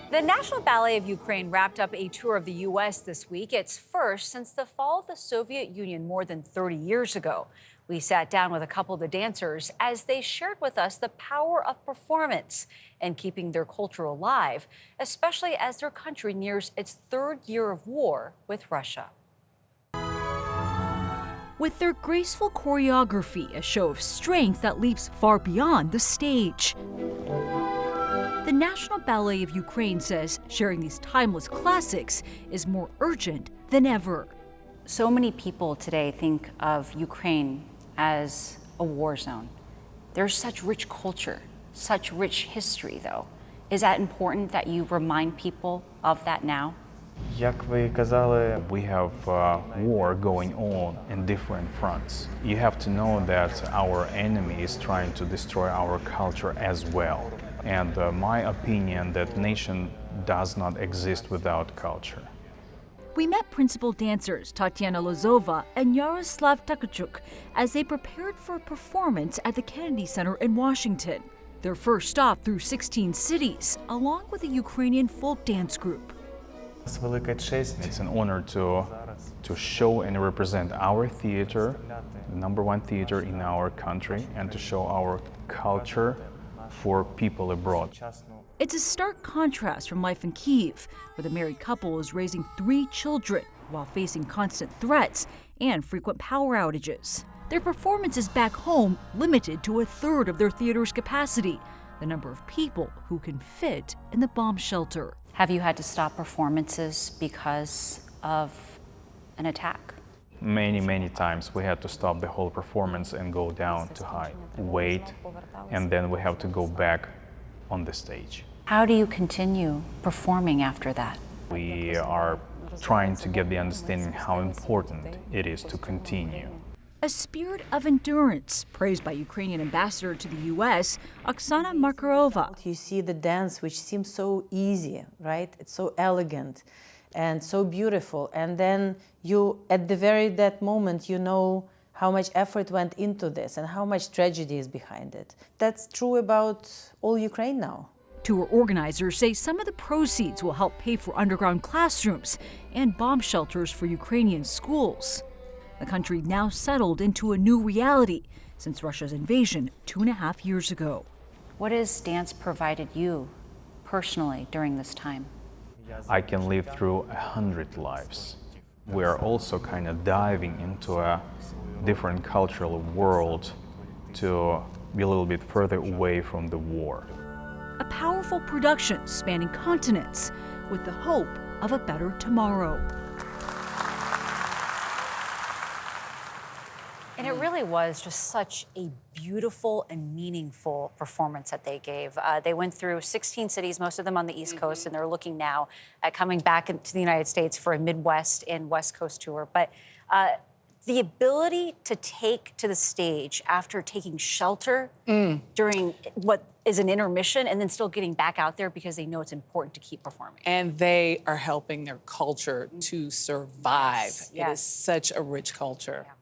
The National Ballet of Ukraine wrapped up a tour of the U.S. this week, its first since the fall of the Soviet Union more than 30 years ago. We sat down with a couple of the dancers as they shared with us the power of performance and keeping their culture alive, especially as their country nears its third year of war with Russia. With their graceful choreography, a show of strength that leaps far beyond the stage. The National Ballet of Ukraine says sharing these timeless classics is more urgent than ever. So many people today think of Ukraine as a war zone. There's such rich culture, such rich history, though. Is that important that you remind people of that now? We have war going on in different fronts. You have to know that our enemy is trying to destroy our culture as well. And my opinion that nation does not exist without culture. We met principal dancers Tatiana Lazova and Yaroslav Takachuk as they prepared for a performance at the Kennedy Center in Washington. Their first stop through 16 cities, along with a Ukrainian folk dance group. It's an honor to show and represent our theater, the #1 theater in our country, and to show our culture for people abroad. It's a stark contrast from life in Kyiv, where the married couple is raising 3 children while facing constant threats and frequent power outages. Their performances back home limited to 1/3 of their theater's capacity, the number of people who can fit in the bomb shelter. Have you had to stop performances because of an attack? Many times we had to stop the whole performance and go down to hide, wait, and then we have to go back on the stage. How do you continue performing after that? We are trying to get the understanding how important it is to continue. A spirit of endurance, praised by Ukrainian ambassador to the U.S., Oksana Markarova. You see the dance, which seems so easy, right? It's so elegant and so beautiful. And then you, at that moment, you know how much effort went into this and how much tragedy is behind it. That's true about all Ukraine now. Tour organizers say some of the proceeds will help pay for underground classrooms and bomb shelters for Ukrainian schools. The country now settled into a new reality since Russia's invasion 2.5 years ago. What has dance provided you personally during this time? I can live through 100 lives. We are also kind of diving into a different cultural world to be a little bit further away from the war. A powerful production spanning continents with the hope of a better tomorrow. And it really was just such a beautiful and meaningful performance that they gave. They went through 16 cities, most of them on the East Coast, and they're looking now at coming back into the United States for a Midwest and West Coast tour. But the ability to take to the stage after taking shelter during what is an intermission and then still getting back out there because they know it's important to keep performing. And they are helping their culture to survive. Yes. It is such a rich culture. Yeah.